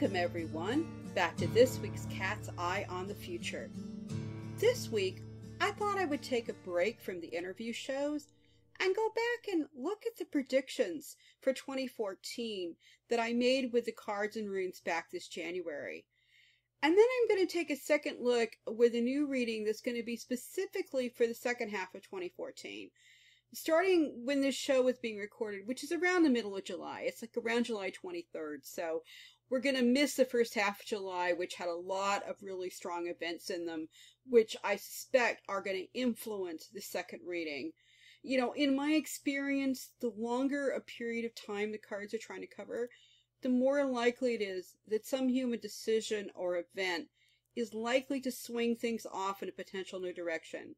Welcome everyone, back to this week's Cat's Eye on the Future. This week, I thought I would take a break from the interview shows and go back and look at the predictions for 2014 that I made with the cards and runes back this January. And then I'm going to take a second look with a new reading that's going to be specifically for the second half of 2014. Starting when this show is being recorded, which is around the middle of July. It's like around July 23rd. So we're going to miss the first half of July, which had a lot of really strong events in them, which I suspect are going to influence the second reading. You know, in my experience, the longer a period of time the cards are trying to cover, the more likely it is that some human decision or event is likely to swing things off in a potential new direction.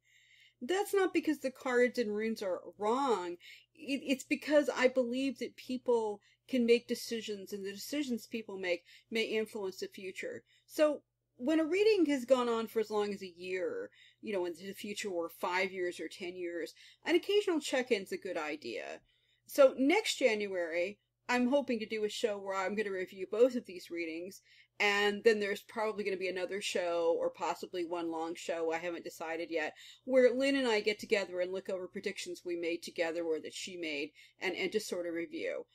That's not because the cards and runes are wrong. It's because I believe that people can make decisions, and the decisions people make may influence the future. So when a reading has gone on for as long as a year, you know, into the future, or 5 years or 10 years, an occasional check-in is a good idea. So next January, I'm hoping to do a show where I'm going to review both of these readings, and then there's probably going to be another show, or possibly one long show, I haven't decided yet, where Lynn and I get together and look over predictions we made together, or that she made, and just sort of review.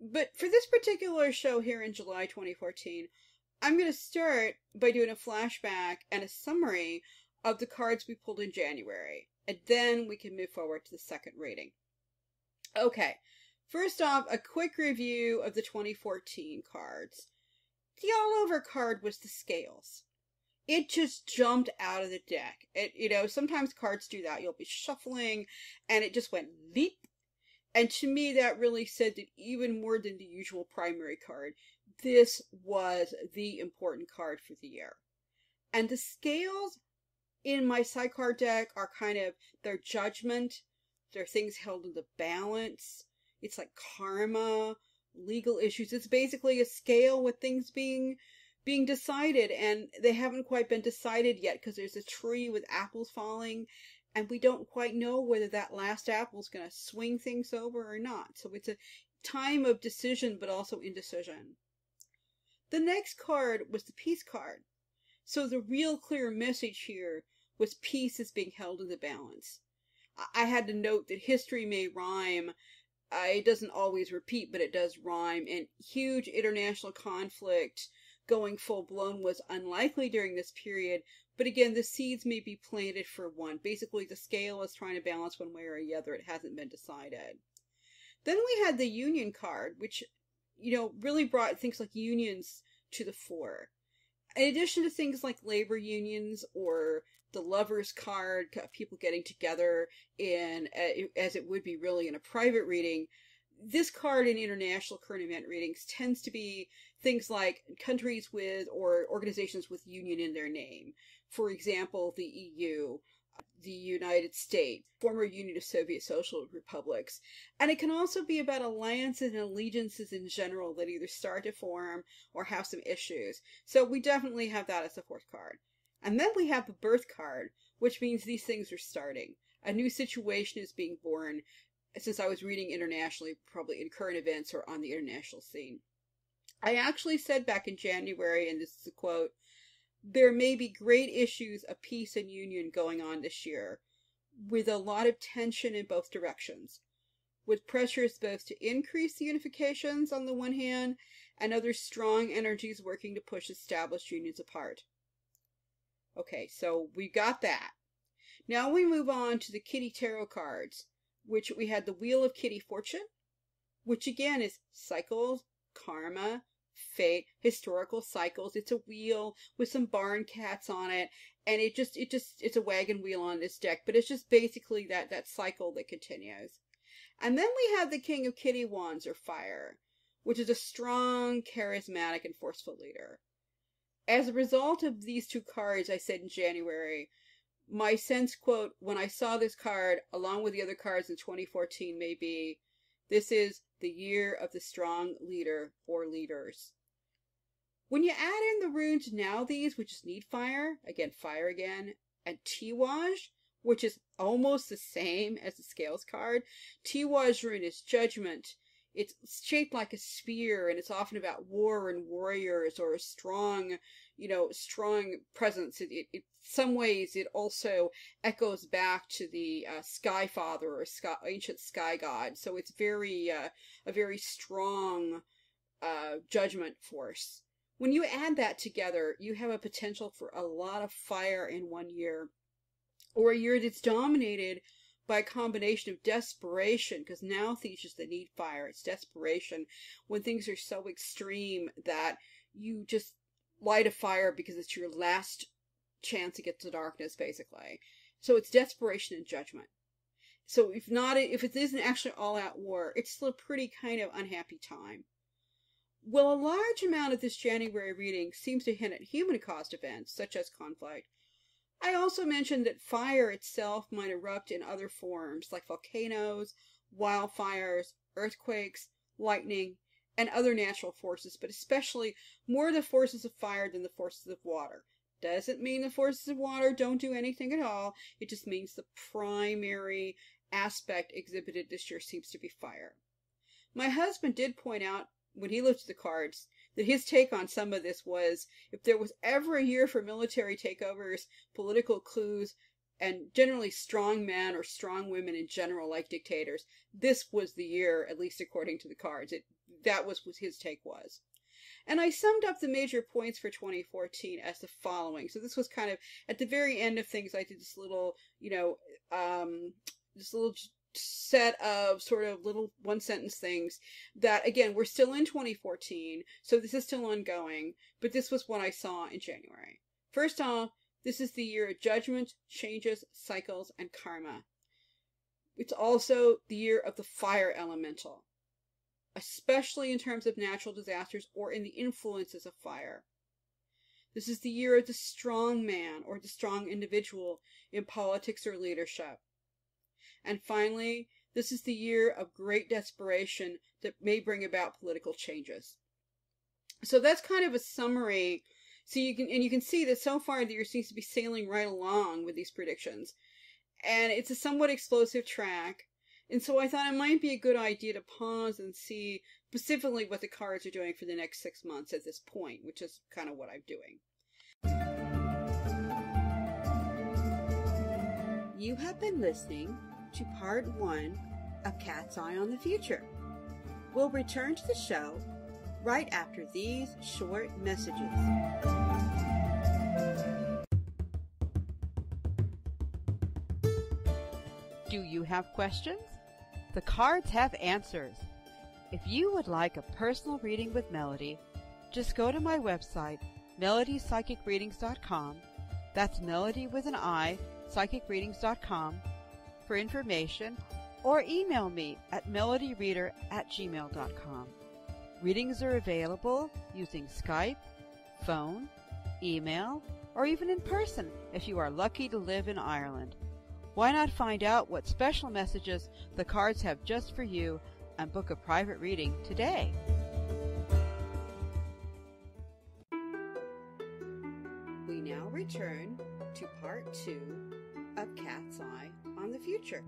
But for this particular show here in July 2014, I'm going to start by doing a flashback and a summary of the cards we pulled in January, and then we can move forward to the second reading. Okay. First off, a quick review of the 2014 cards. The all-over card was the scales. It just jumped out of the deck. Sometimes cards do that. You'll be shuffling, and it just went leap. And to me, that really said that even more than the usual primary card, this was the important card for the year. And the scales in my sidecar deck are kind of their judgment. They're things held in the balance. It's like karma, legal issues. It's basically a scale with things being decided, and they haven't quite been decided yet because there's a tree with apples falling, and we don't quite know whether that last apple is going to swing things over or not. So it's a time of decision, but also indecision. The next card was the peace card. So the real clear message here was peace is being held in the balance. I had to note that history may rhyme. It doesn't always repeat, but it does rhyme, and huge international conflict going full-blown was unlikely during this period, but again, the seeds may be planted for one. Basically, the scale is trying to balance one way or the other. It hasn't been decided. Then we had the union card, which, really brought things like unions to the fore. In addition to things like labor unions or the lovers card, people getting together as it would be really in a private reading, this card in international current event readings tends to be things like countries with or organizations with union in their name. For example, the EU, the United States, former Union of Soviet Social Republics. And it can also be about alliances and allegiances in general that either start to form or have some issues. So we definitely have that as the fourth card. And then we have the birth card, which means these things are starting. A new situation is being born, since I was reading internationally, probably in current events or on the international scene. I actually said back in January, and this is a quote, "There may be great issues of peace and union going on this year, with a lot of tension in both directions, with pressures both to increase the unifications on the one hand, and other strong energies working to push established unions apart." Okay, so we got that. Now we move on to the Kitty Tarot cards, which we had the Wheel of Kitty Fortune, which again is cycles, karma, fate, historical cycles. It's a wheel with some barn cats on it, and it's a wagon wheel on this deck, but it's just basically that cycle that continues. And then we have the King of Kitty Wands, or Fire, which is a strong, charismatic, and forceful leader. As a result of these two cards, I said in January, my sense, quote, when I saw this card, along with the other cards in 2014, may be, this is the year of the strong leader or leaders. When you add in the runes now these, which is Need Fire again, and Tiwaj, which is almost the same as the Scales card. Tiwaj rune is judgment. It's shaped like a spear, and it's often about war and warriors or a strong, strong presence. In some ways, it also echoes back to the Sky Father or ancient sky god. So it's a very strong judgment force. When you add that together, you have a potential for a lot of fire in one year, or a year that's dominated by a combination of desperation, because now teaches the need fire. It's desperation when things are so extreme that you just light a fire because it's your last chance to get to darkness, basically. So it's desperation and judgment. So if it isn't actually all-out war, it's still a pretty kind of unhappy time. Well, a large amount of this January reading seems to hint at human-caused events, such as conflict. I also mentioned that fire itself might erupt in other forms, like volcanoes, wildfires, earthquakes, lightning, and other natural forces, but especially more the forces of fire than the forces of water. Doesn't mean the forces of water don't do anything at all. It just means the primary aspect exhibited this year seems to be fire. My husband did point out, when he looked at the cards, that his take on some of this was, if there was ever a year for military takeovers, political coups, and generally strong men or strong women in general, like dictators, this was the year, at least according to the cards. That was what his take was. And I summed up the major points for 2014 as the following. So this was kind of at the very end of things. I did this little, this little set of sort of little one-sentence things that, again, we're still in 2014, so this is still ongoing, but this was what I saw in January. First off, this is the year of judgment, changes, cycles, and karma. It's also the year of the fire elemental, especially in terms of natural disasters or in the influences of fire. This is the year of the strong man or the strong individual in politics or leadership. And finally, this is the year of great desperation that may bring about political changes. So that's kind of a summary. So you can see that so far the year seems to be sailing right along with these predictions. And it's a somewhat explosive track. And so I thought it might be a good idea to pause and see specifically what the cards are doing for the next 6 months at this point, which is kind of what I'm doing. You have been listening to part 1 of Cat's Eye on the Future. We'll return to the show right after these short messages. Do you have questions? The cards have answers. If you would like a personal reading with Melody, just go to my website, melodipsychicreadings.com. That's Melody with an I, psychicreadings.com. for information, or email me at melodyreader@gmail.com. Readings are available using Skype, phone, email, or even in person if you are lucky to live in Ireland. Why not find out what special messages the cards have just for you and book a private reading today? We now return to part 2 of Cat's Eye on the Future.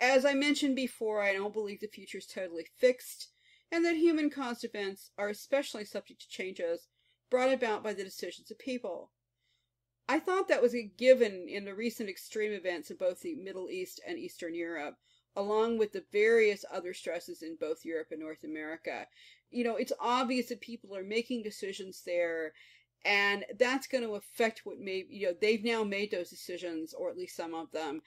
As I mentioned before, I don't believe the future is totally fixed, and that human-caused events are especially subject to changes brought about by the decisions of people. I thought that was a given in the recent extreme events in both the Middle East and Eastern Europe, along with the various other stresses in both Europe and North America. It's obvious that people are making decisions there, and that's going to affect what they've now made those decisions, or at least some of them,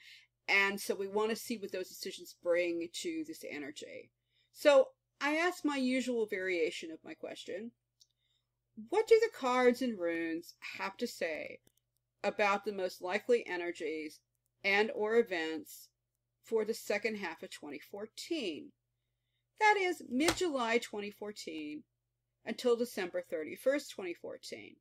and so we want to see what those decisions bring to this energy. So I asked my usual variation of my question: what do the cards and runes have to say about the most likely energies and or events for the second half of 2014? That is, mid-July 2014 until December 31st, 2014.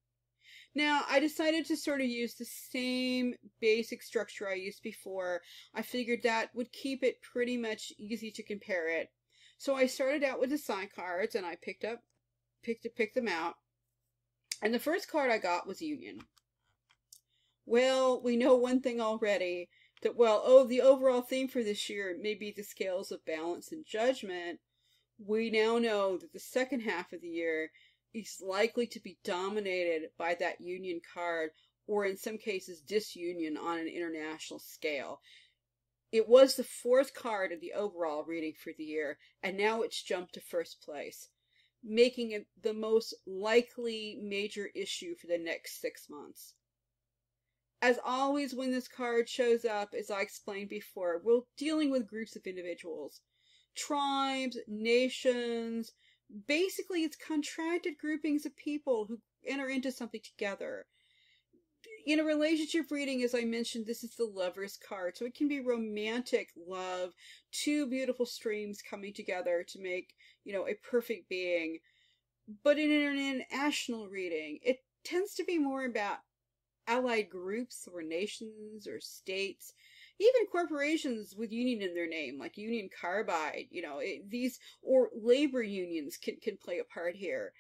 Now, I decided to sort of use the same basic structure I used before. I figured that would keep it pretty much easy to compare it. So I started out with the sign cards, and I picked them out. And the first card I got was Union. Well, we know one thing already, that the overall theme for this year may be the scales of balance and judgment. We now know that the second half of the year is likely to be dominated by that union card, or in some cases disunion on an international scale. It was the fourth card in the overall reading for the year, and now it's jumped to first place, making it the most likely major issue for the next 6 months. As always, when this card shows up, as I explained before, we're dealing with groups of individuals, tribes, nations. Basically, it's contracted groupings of people who enter into something together. In a relationship reading, as I mentioned, this is the Lover's card, so it can be romantic love, two beautiful streams coming together to make, a perfect being. But in an international reading, it tends to be more about allied groups or nations or states, even corporations with union in their name, like Union Carbide, these, or labor unions can play a part here.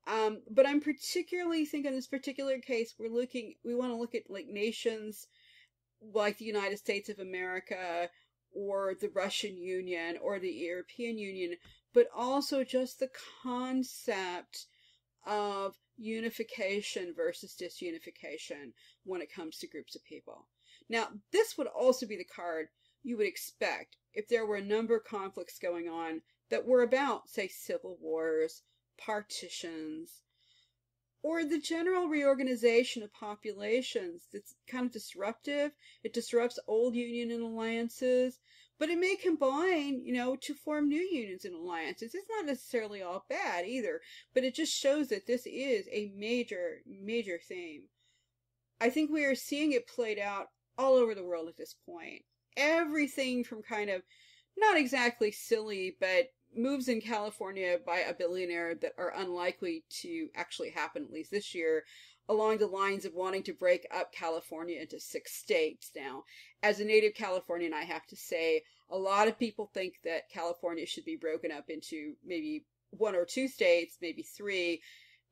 But I'm particularly thinking in this particular case, we want to look at like nations like the United States of America or the Russian Union or the European Union, but also just the concept of unification versus disunification when it comes to groups of people. Now, this would also be the card you would expect if there were a number of conflicts going on that were about, say, civil wars, partitions, or the general reorganization of populations that's kind of disruptive. It disrupts old union and alliances, but it may combine, to form new unions and alliances. It's not necessarily all bad either, but it just shows that this is a major, major theme. I think we are seeing it played out all over the world at this point. Everything from kind of, not exactly silly, but moves in California by a billionaire that are unlikely to actually happen, at least this year, along the lines of wanting to break up California into 6 states now. As a native Californian, I have to say, a lot of people think that California should be broken up into maybe 1 or 2 states, maybe 3,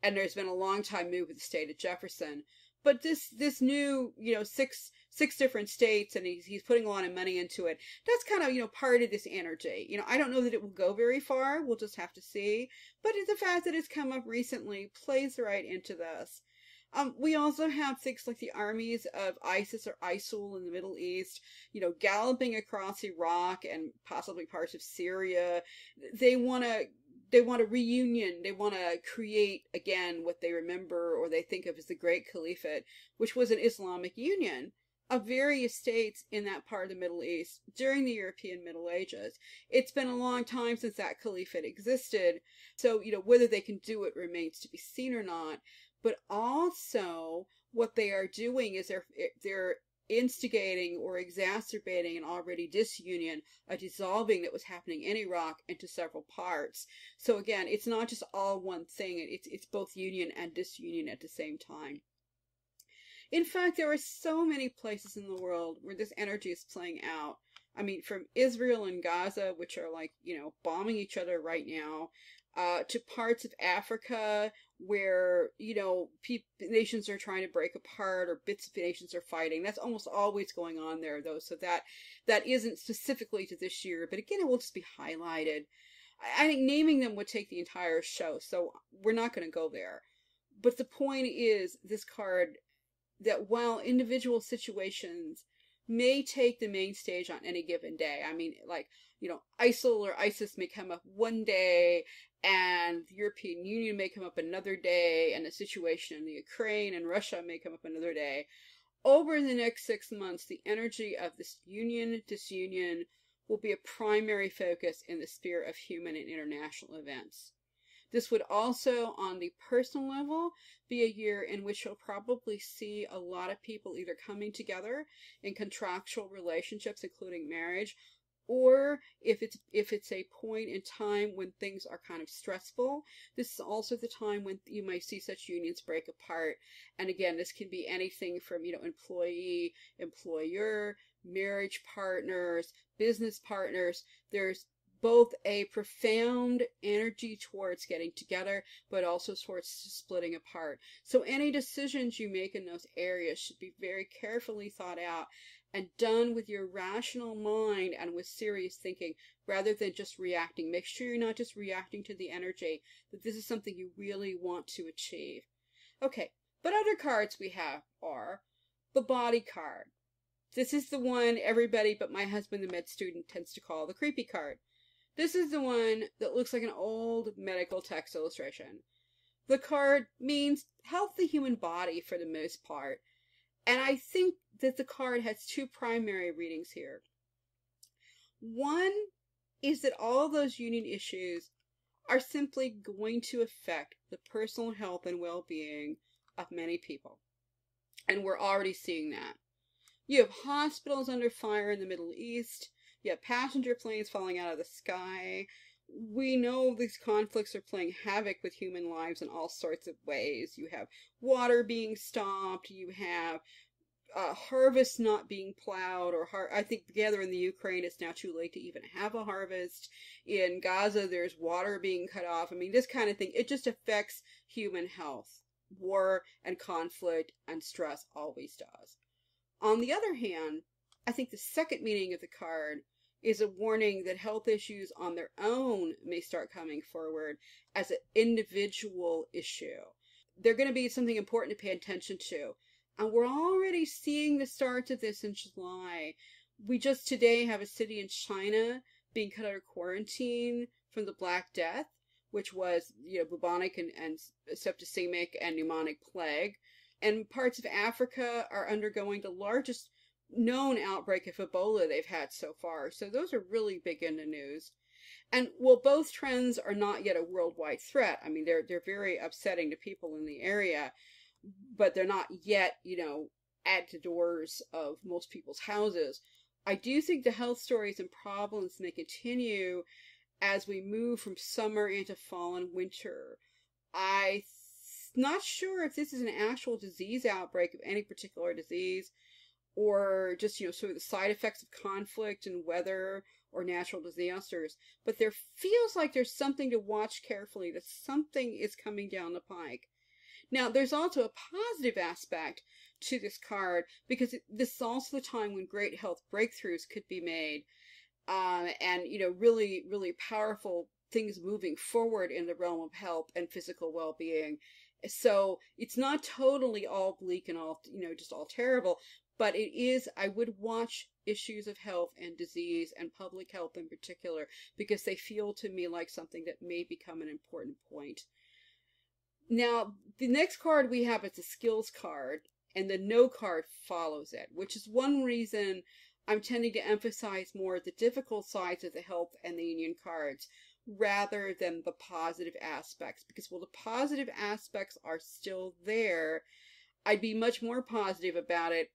and there's been a long time move with the state of Jefferson. But this new, 6 different states, and he's putting a lot of money into it. That's kind of, part of this energy. I don't know that it will go very far. We'll just have to see. But the fact that it's come up recently plays right into this. We also have things like the armies of ISIS or ISIL in the Middle East, galloping across Iraq and possibly parts of Syria. They want a reunion. They want to create again what they remember or they think of as the Great Caliphate, which was an Islamic union of various states in that part of the Middle East during the European Middle Ages. It's been a long time since that caliphate existed, so whether they can do it remains to be seen or not. But also, what they are doing is they're instigating or exacerbating an already disunion, a dissolving that was happening in Iraq into several parts. So again, it's not just all one thing, it's both union and disunion at the same time. In fact, there are so many places in the world where this energy is playing out. I mean, from Israel and Gaza, which are like, bombing each other right now, to parts of Africa where, nations are trying to break apart or bits of nations are fighting. That's almost always going on there, though, so that isn't specifically to this year, but again, it will just be highlighted. I think naming them would take the entire show, so we're not going to go there. But the point is, this card, that while individual situations may take the main stage on any given day, I mean, like, ISIL or ISIS may come up one day, and the European Union may come up another day, and the situation in the Ukraine and Russia may come up another day. Over the next 6 months, the energy of this union, disunion, will be a primary focus in the sphere of human and international events. This would also, on the personal level, be a year in which you'll probably see a lot of people either coming together in contractual relationships, including marriage, or if it's a point in time when things are kind of stressful, this is also the time when you might see such unions break apart. And again, this can be anything from, employee, employer, marriage partners, business partners. There's both a profound energy towards getting together, but also towards splitting apart. So any decisions you make in those areas should be very carefully thought out and done with your rational mind and with serious thinking rather than just reacting. Make sure you're not just reacting to the energy, that this is something you really want to achieve. Okay, but other cards we have are the body card. This is the one everybody but my husband, the med student, tends to call the creepy card. This is the one that looks like an old medical text illustration. The card means healthy human body for the most part. And I think that the card has two primary readings here. One is that all those union issues are simply going to affect the personal health and well-being of many people. And we're already seeing that. You have hospitals under fire in the Middle East. You have passenger planes falling out of the sky. We know these conflicts are playing havoc with human lives in all sorts of ways. You have water being stopped. You have harvest not being plowed, or I think together in the Ukraine it's now too late to even have a harvest. In Gaza there's water being cut off. I mean, this kind of thing, it just affects human health. War and conflict and stress always does. On the other hand, I think the second meaning of the card is a warning that health issues on their own may start coming forward as an individual issue. They're going to be something important to pay attention to. And we're already seeing the starts of this in July. We just today have a city in China being cut out of quarantine from the Black Death, which was, bubonic and septicemic and pneumonic plague. And parts of Africa are undergoing the largest known outbreak of Ebola they've had so far. So those are really big in the news. And while both trends are not yet a worldwide threat, I mean, they're very upsetting to people in the area, but they're not yet, at the doors of most people's houses. I do think the health stories and problems may continue as we move from summer into fall and winter. I'm not sure if this is an actual disease outbreak of any particular disease, or just, sort of the side effects of conflict and weather or natural disasters. But there feels like there's something to watch carefully, that something is coming down the pike. Now, there's also a positive aspect to this card, because this is also the time when great health breakthroughs could be made, and, really, really powerful things moving forward in the realm of health and physical well-being. So it's not totally all bleak and all, just all terrible, but it is, I would watch issues of health and disease and public health in particular, because they feel to me like something that may become an important point. Now, the next card we have is a skills card, and the no card follows it, which is one reason I'm tending to emphasize more the difficult sides of the health and the union cards rather than the positive aspects. Because while the positive aspects are still there, I'd be much more positive about it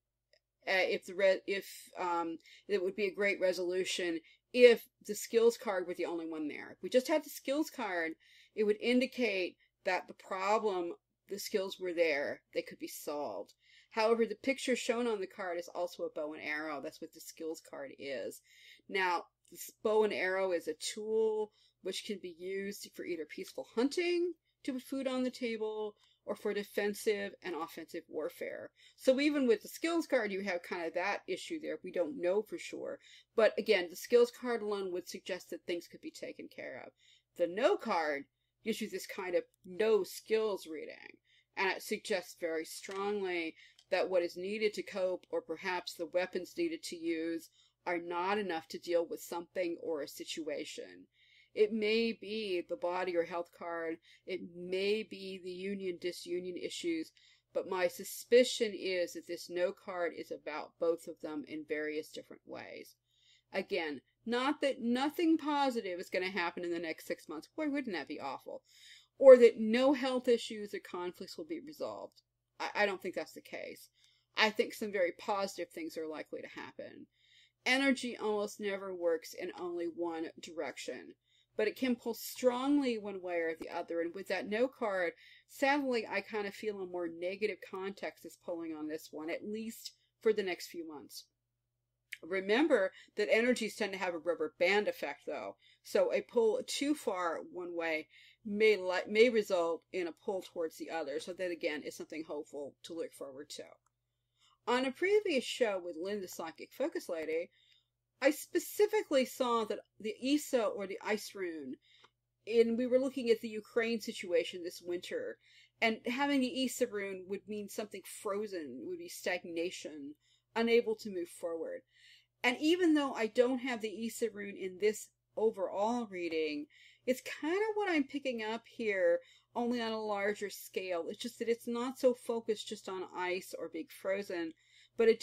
if it would be a great resolution if the skills card were the only one there. If we just had the skills card, it would indicate that the problem, the skills were there, they could be solved. However, the picture shown on the card is also a bow and arrow. That's what the skills card is. Now, this bow and arrow is a tool which can be used for either peaceful hunting to put food on the table, or for defensive and offensive warfare. So even with the skills card, you have kind of that issue there. We don't know for sure. But again, the skills card alone would suggest that things could be taken care of. The no card gives you this kind of no skills reading. And it suggests very strongly that what is needed to cope, or perhaps the weapons needed to use, are not enough to deal with something or a situation. It may be the body or health card, it may be the union-disunion issues, but my suspicion is that this no card is about both of them in various different ways. Again, not that nothing positive is going to happen in the next 6 months. Boy, wouldn't that be awful? Or that no health issues or conflicts will be resolved. I don't think that's the case. I think some very positive things are likely to happen. Energy almost never works in only one direction, but it can pull strongly one way or the other. And with that no card, sadly, I kind of feel a more negative context is pulling on this one, at least for the next few months. Remember that energies tend to have a rubber band effect, though. So a pull too far one way may result in a pull towards the other. So that, again, is something hopeful to look forward to. On a previous show with Lynn, the Psychic Focus Lady, I specifically saw that the Isa, or the ice rune, and we were looking at the Ukraine situation this winter, and having the Isa rune would mean something frozen, would be stagnation, unable to move forward. And even though I don't have the Isa rune in this overall reading, it's kind of what I'm picking up here, only on a larger scale. It's just that it's not so focused just on ice or being frozen, but it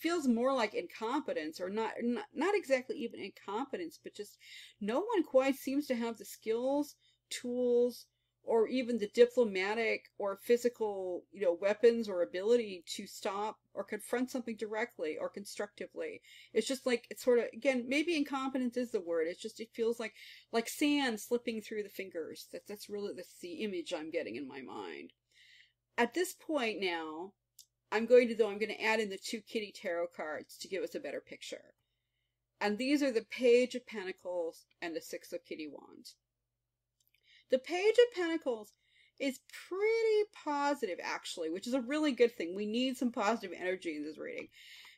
feels more like incompetence, or not exactly even incompetence, but just no one quite seems to have the skills, tools, or even the diplomatic or physical, weapons or ability to stop or confront something directly or constructively. It's just like, it's sort of, again, maybe incompetence is the word. It feels like sand slipping through the fingers. That's the image I'm getting in my mind. At this point now, I'm going to add in the 2 Kitty Tarot cards to give us a better picture. And these are the Page of Pentacles and the 6 of Kitty Wands. The Page of Pentacles is pretty positive, actually, which is a really good thing. We need some positive energy in this reading.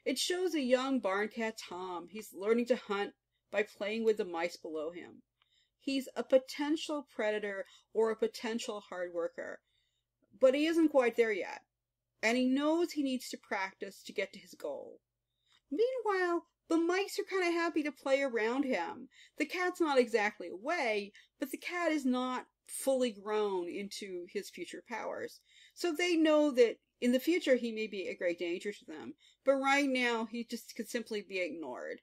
It shows a young barn cat Tom. He's learning to hunt by playing with the mice below him. He's a potential predator or a potential hard worker, but he isn't quite there yet. And he knows he needs to practice to get to his goal. Meanwhile, the mice are kind of happy to play around him. The cat's not exactly away, but the cat is not fully grown into his future powers. So they know that in the future he may be a great danger to them, but right now he just could simply be ignored.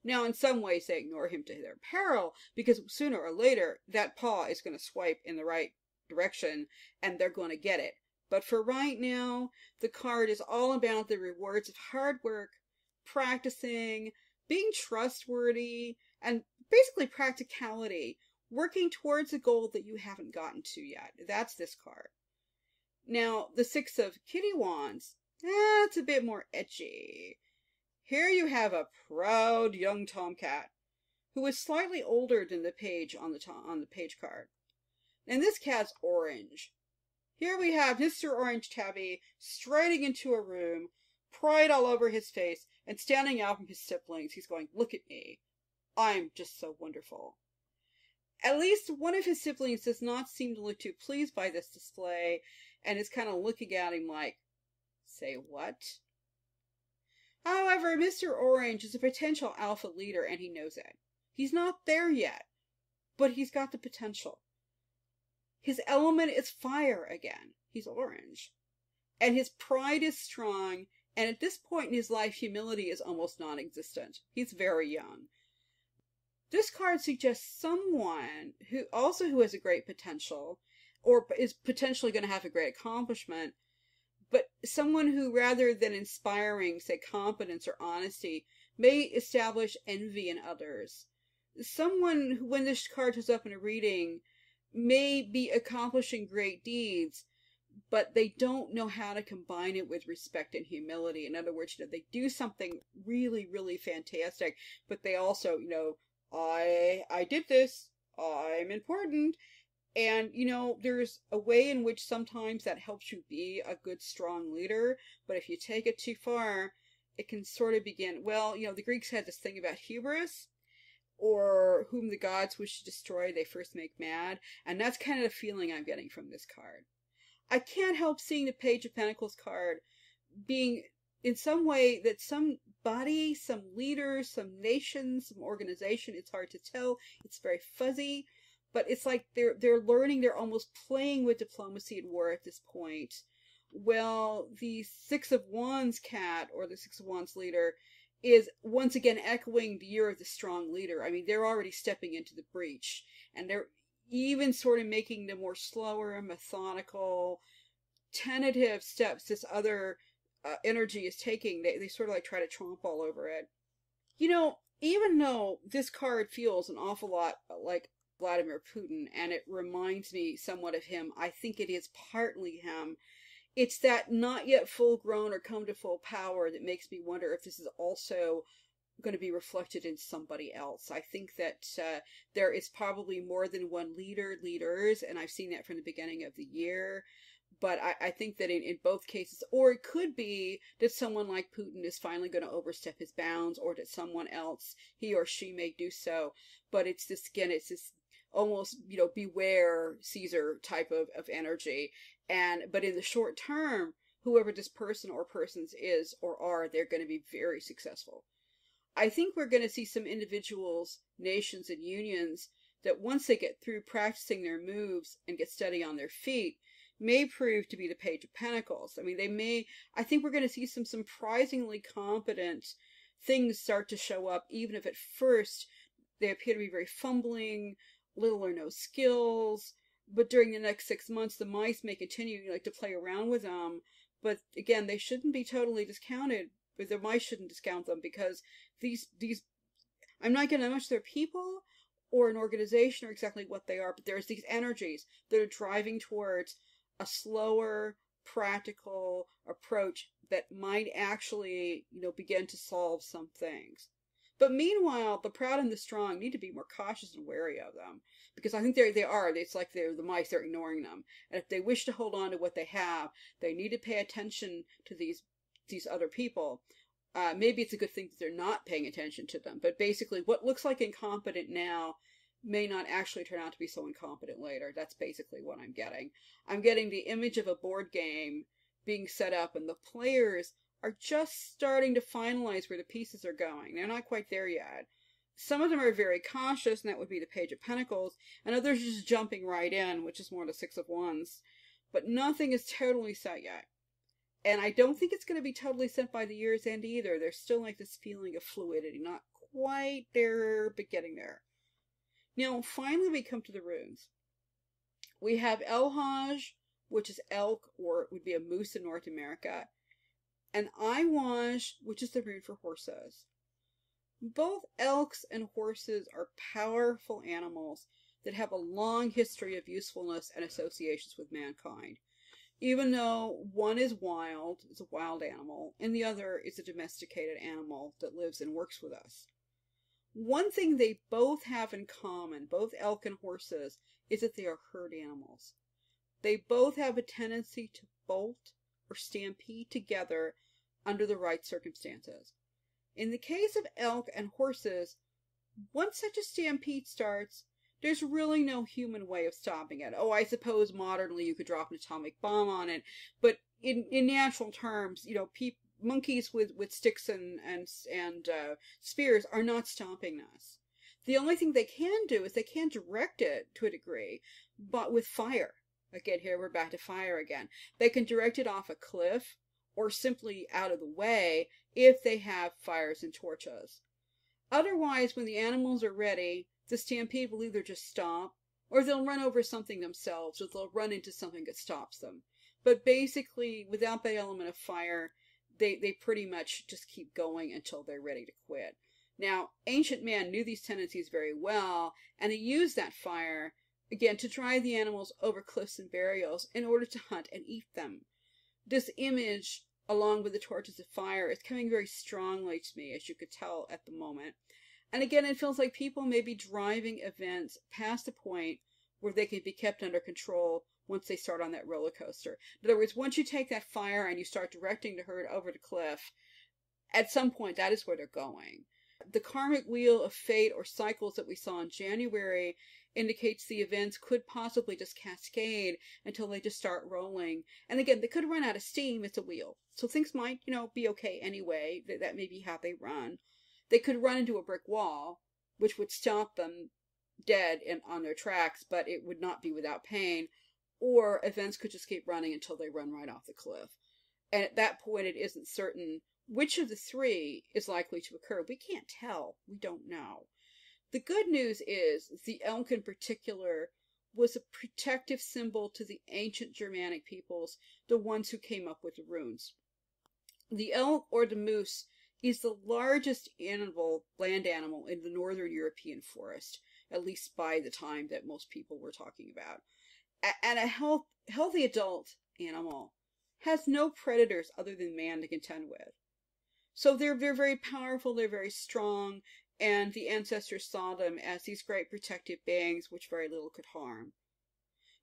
Now, in some ways they ignore him to their peril, because sooner or later that paw is going to swipe in the right direction and they're going to get it. But for right now, the card is all about the rewards of hard work, practicing, being trustworthy, and basically practicality, working towards a goal that you haven't gotten to yet. That's this card. Now, the 6 of Kitty Wands, it's a bit more edgy. Here you have a proud young tomcat who is slightly older than the page on the page card. And this cat's orange. Here we have Mr. Orange Tabby striding into a room, pride all over his face, and standing out from his siblings. He's going, "Look at me. I'm just so wonderful." At least one of his siblings does not seem to look too pleased by this display, and is kind of looking at him like, "Say what?" However, Mr. Orange is a potential alpha leader, and he knows it. He's not there yet, but he's got the potential. His element is fire again. He's orange. And his pride is strong, and at this point in his life, humility is almost non-existent. He's very young. This card suggests someone who has a great potential, or is potentially going to have a great accomplishment, but someone who, rather than inspiring, say, competence or honesty, may establish envy in others. Someone who, when this card shows up in a reading, may be accomplishing great deeds, but they don't know how to combine it with respect and humility. In other words, they do something really, really fantastic, but they also, I did this, I'm important. And, there's a way in which sometimes that helps you be a good, strong leader, but if you take it too far, it can sort of begin, the Greeks had this thing about hubris, or whom the gods wish to destroy, they first make mad. And that's kind of the feeling I'm getting from this card. I can't help seeing the Page of Pentacles card being in some way that somebody, some leader, some nation, some organization, it's hard to tell, it's very fuzzy, but it's like they're learning, they're almost playing with diplomacy and war at this point. Well, the 6 of Wands cat, or the 6 of Wands leader, is once again echoing the year of the strong leader. I mean, they're already stepping into the breach, and they're even sort of making the more slower, methodical, tentative steps this other energy is taking. They sort of like try to tromp all over it. Even though this card feels an awful lot like Vladimir Putin, and it reminds me somewhat of him, I think it is partly him. It's that not yet full grown or come to full power that makes me wonder if this is also going to be reflected in somebody else. I think that there is probably more than one leaders, and I've seen that from the beginning of the year. But I think that in both cases, or it could be that someone like Putin is finally going to overstep his bounds, or that someone else, he or she may do so. But it's this, again, it's this almost, beware Caesar type of energy. But in the short term, whoever this person or persons is or are, they're going to be very successful. I think we're going to see some individuals, nations, and unions that once they get through practicing their moves and get steady on their feet, may prove to be the Page of Pentacles. I mean, I think we're going to see some surprisingly competent things start to show up, even if at first they appear to be very fumbling, little or no skills. But during the next 6 months, the mice may continue to play around with them. But again, they shouldn't be totally discounted, but the mice shouldn't discount them, because these, I'm not getting how much they're people or an organization or exactly what they are, but there's these energies that are driving towards a slower, practical approach that might actually, begin to solve some things. But meanwhile, the proud and the strong need to be more cautious and wary of them, because I think they are. It's like they're the mice, they're ignoring them. And if they wish to hold on to what they have, they need to pay attention to these other people. Maybe it's a good thing that they're not paying attention to them. But basically, what looks like incompetent now may not actually turn out to be so incompetent later. That's basically what I'm getting. I'm getting the image of a board game being set up, and the players are just starting to finalize where the pieces are going. They're not quite there yet. Some of them are very cautious, and that would be the Page of Pentacles, and others are just jumping right in, which is more the Six of Wands. But nothing is totally set yet. And I don't think it's going to be totally set by the year's end either. There's still like this feeling of fluidity. Not quite there, but getting there. Now, finally, we come to the runes. We have Elhaj, which is elk, or it would be a moose in North America, and Iwaj, which is the rune for horses. Both elks and horses are powerful animals that have a long history of usefulness and associations with mankind, even though one is a wild animal, and the other is a domesticated animal that lives and works with us. One thing they both have in common, both elk and horses, is that they are herd animals. They both have a tendency to bolt or stampede together under the right circumstances. In the case of elk and horses, once such a stampede starts, there's really no human way of stopping it. Oh, I suppose modernly you could drop an atomic bomb on it, but in natural terms, monkeys with sticks and spears are not stopping us. The only thing they can do is they can direct it to a degree, but with fire. Again, here we're back to fire again. They can direct it off a cliff or simply out of the way if they have fires and torches. Otherwise, when the animals are ready, the stampede will either just stop, or they'll run over something themselves, or they'll run into something that stops them. But basically, without the element of fire, they pretty much just keep going until they're ready to quit. Now, ancient man knew these tendencies very well, and he used that fire, again, to drive the animals over cliffs and barriers in order to hunt and eat them. This image, along with the torches of fire, is coming very strongly to me, as you could tell at the moment. And again, it feels like people may be driving events past the point where they can be kept under control once they start on that roller coaster. In other words, once you take that fire and you start directing the herd over the cliff, at some point that is where they're going. The karmic wheel of fate or cycles that we saw in January indicates the events could possibly just cascade until they just start rolling. And again, they could run out of steam. It's a wheel. So things might, be okay anyway. That may be how they run. They could run into a brick wall, which would stop them dead and on their tracks, but it would not be without pain. Or events could just keep running until they run right off the cliff. And at that point, it isn't certain which of the three is likely to occur. We can't tell. We don't know. The good news is the elk in particular was a protective symbol to the ancient Germanic peoples, the ones who came up with the runes. The elk or the moose is the largest land animal in the northern European forest, at least by the time that most people were talking about. And a healthy adult animal has no predators other than man to contend with. So they're very powerful, they're very strong, and the ancestors saw them as these great protective beings which very little could harm.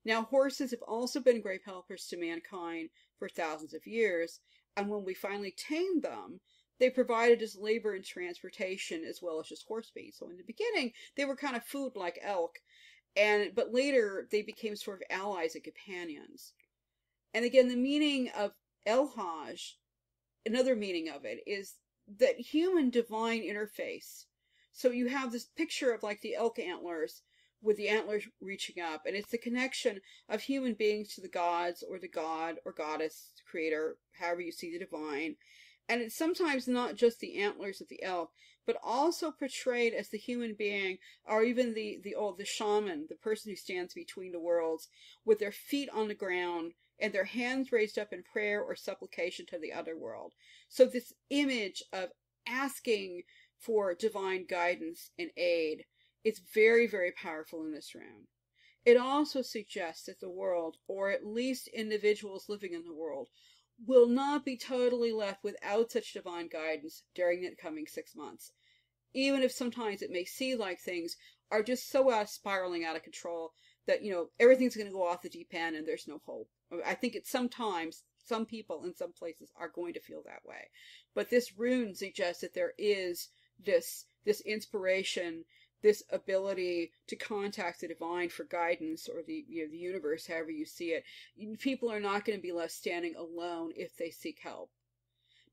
Now, horses have also been great helpers to mankind for thousands of years, and when we finally tamed them, they provided us labor and transportation as well as just horse feed. So in the beginning, they were kind of food like elk, but later they became sort of allies and companions. And again, the meaning of El-Hajj, another meaning of it, is that human divine interface. So you have this picture of like the elk antlers with the antlers reaching up, and it's the connection of human beings to the gods or the god or goddess, creator, however you see the divine. And it's sometimes not just the antlers of the elk, but also portrayed as the human being, or even the shaman, the person who stands between the worlds, with their feet on the ground and their hands raised up in prayer or supplication to the other world. So this image of asking for divine guidance and aid is very, very powerful in this rune. It also suggests that the world, or at least individuals living in the world, will not be totally left without such divine guidance during the coming 6 months. Even if sometimes it may seem like things are just so spiraling out of control that, everything's going to go off the deep end and there's no hope. I think it's sometimes some people in some places are going to feel that way. But this rune suggests that there is this inspiration, this ability to contact the divine for guidance, or the universe, however you see it. People are not going to be left standing alone if they seek help.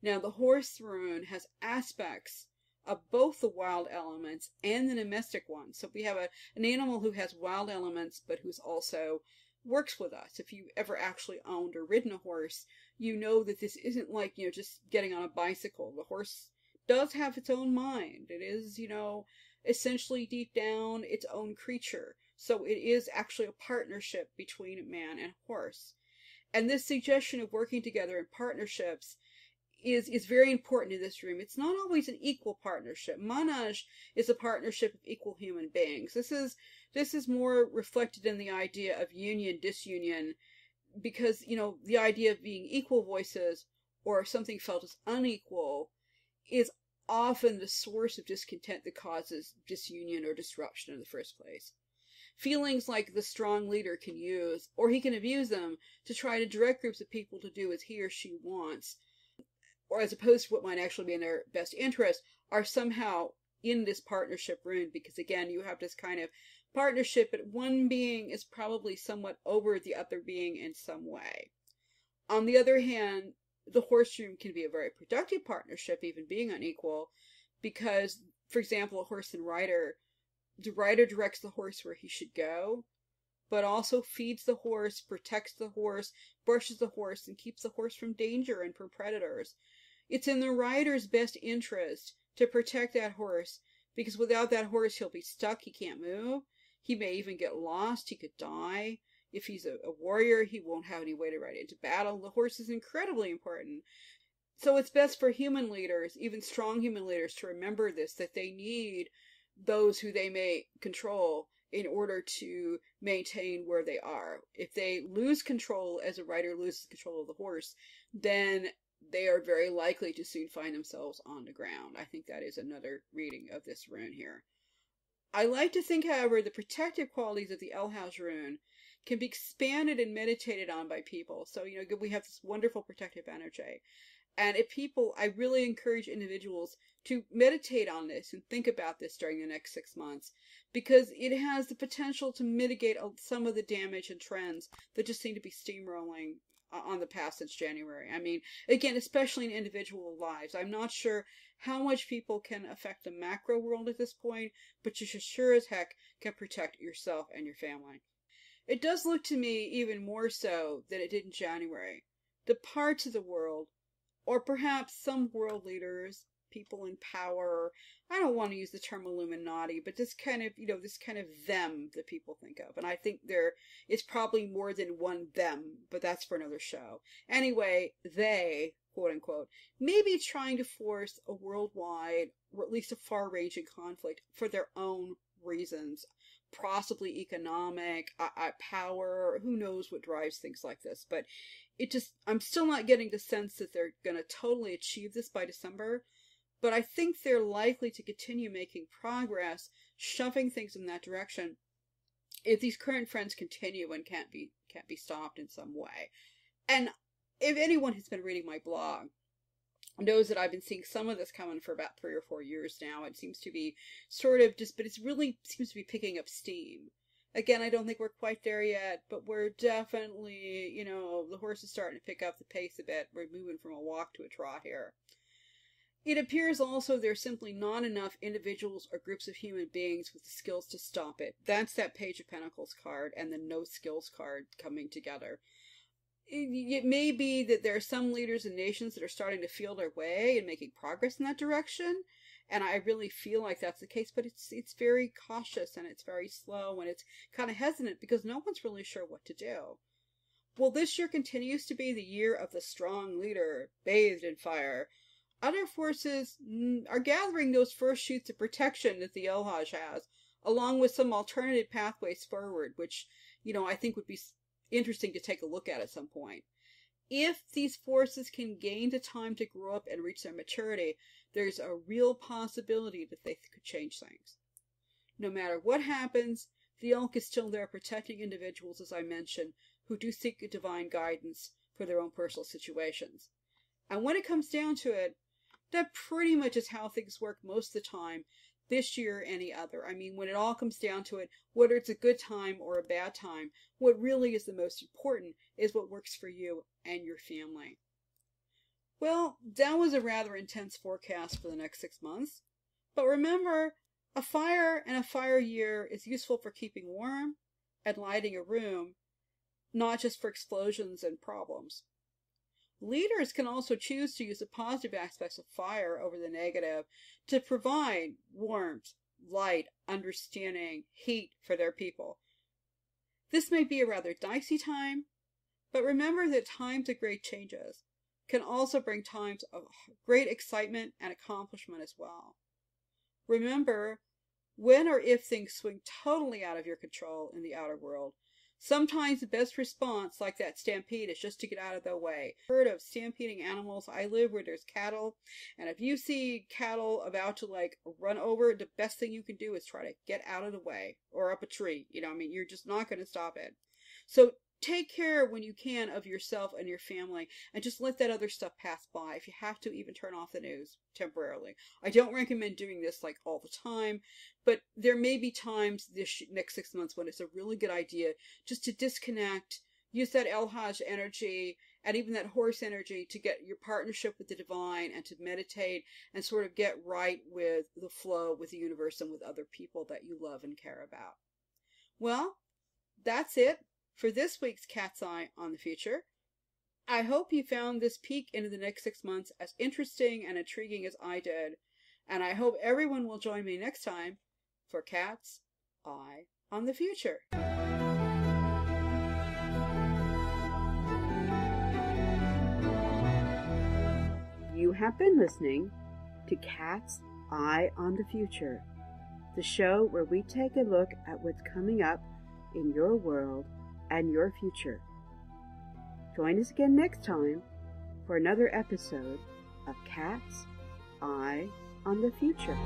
Now, the horse rune has aspects of both the wild elements and the domestic ones. So we have an animal who has wild elements, but who's also works with us. If you ever actually owned or ridden a horse, you know that this isn't like, just getting on a bicycle. The horse does have its own mind. It is, essentially deep down its own creature. So it is actually a partnership between man and horse. And this suggestion of working together in partnerships is very important in this room. It's not always an equal partnership. Manaj is a partnership of equal human beings. This is more reflected in the idea of union, disunion, because, the idea of being equal voices or something felt as unequal is often the source of discontent that causes disunion or disruption in the first place. Feelings like the strong leader can use, or he can abuse them, to try to direct groups of people to do as he or she wants, or as opposed to what might actually be in their best interest, are somehow in this partnership rune, because again, you have this kind of partnership, but one being is probably somewhat over the other being in some way. On the other hand, the horse rune can be a very productive partnership, even being unequal, because, for example, a horse and rider, the rider directs the horse where he should go, but also feeds the horse, protects the horse, brushes the horse, and keeps the horse from danger and from predators. It's in the rider's best interest to protect that horse, because without that horse, he'll be stuck, he can't move, he may even get lost, he could die. If he's a warrior, he won't have any way to ride into battle. The horse is incredibly important. So it's best for human leaders, even strong human leaders, to remember this, that they need those who they may control in order to maintain where they are. If they lose control, as a rider loses control of the horse, then they are very likely to soon find themselves on the ground. I think that is another reading of this rune here. I like to think, however, the protective qualities of the El-Hajj rune can be expanded and meditated on by people. So, we have this wonderful protective energy. And I really encourage individuals to meditate on this and think about this during the next 6 months, because it has the potential to mitigate some of the damage and trends that just seem to be steamrolling on the past since January. I mean, again, especially in individual lives. I'm not sure how much people can affect the macro world at this point, but you sure as heck can protect yourself and your family. It does look to me even more so than it did in January. The parts of the world, or perhaps some world leaders, people in power, I don't want to use the term Illuminati, but this kind of them that people think of. And I think there is probably more than one them, but that's for another show. Anyway, they, quote unquote, may be trying to force a worldwide, or at least a far-ranging conflict for their own reasons, possibly economic, power, who knows what drives things like this. But I'm still not getting the sense that they're going to totally achieve this by December. But I think they're likely to continue making progress, shoving things in that direction, if these current trends continue and can't be stopped in some way. And if anyone has been reading my blog knows that I've been seeing some of this coming for about 3 or 4 years now. It seems to be sort of but it's really seems to be picking up steam. Again, I don't think we're quite there yet, but we're definitely, the horse is starting to pick up the pace a bit. We're moving from a walk to a trot here. It appears also there's simply not enough individuals or groups of human beings with the skills to stop it. That's that Page of Pentacles card and the no skills card coming together. It may be that there are some leaders and nations that are starting to feel their way and making progress in that direction, and I really feel like that's the case, but it's very cautious and it's very slow and it's kind of hesitant because no one's really sure what to do. Well, this year continues to be the year of the strong leader, bathed in fire. Other forces are gathering those first shoots of protection that the Elhaj has, along with some alternative pathways forward, which, I think would be interesting to take a look at some point. If these forces can gain the time to grow up and reach their maturity, there's a real possibility that they could change things. No matter what happens, the Elk is still there protecting individuals, as I mentioned, who do seek divine guidance for their own personal situations. And when it comes down to it, that pretty much is how things work most of the time, this year or any other. I mean, when it all comes down to it, whether it's a good time or a bad time, what really is the most important is what works for you and your family. Well, that was a rather intense forecast for the next 6 months. But remember, a fire and a fire year is useful for keeping warm and lighting a room, not just for explosions and problems. Leaders can also choose to use the positive aspects of fire over the negative to provide warmth, light, understanding, heat for their people. This may be a rather dicey time, but remember that times of great changes can also bring times of great excitement and accomplishment as well. Remember, when or if things swing totally out of your control in the outer world, sometimes the best response, like that stampede, is just to get out of their way. I've heard of stampeding animals. I live where there's cattle, and if you see cattle about to run over, the best thing you can do is try to get out of the way or up a tree. You're just not going to stop it. So take care when you can of yourself and your family, and just let that other stuff pass by. If you have to, even turn off the news temporarily. I don't recommend doing this all the time, but there may be times this next 6 months when it's a really good idea just to disconnect, use that Elhaj energy and even that horse energy to get your partnership with the divine and to meditate and sort of get right with the flow with the universe and with other people that you love and care about. Well, that's it for this week's Cat's Eye on the Future. I hope you found this peek into the next 6 months as interesting and intriguing as I did, and I hope everyone will join me next time for Cat's Eye on the Future. You have been listening to Cat's Eye on the Future, the show where we take a look at what's coming up in your world and your future. Join us again next time for another episode of Cat's Eye on the Future.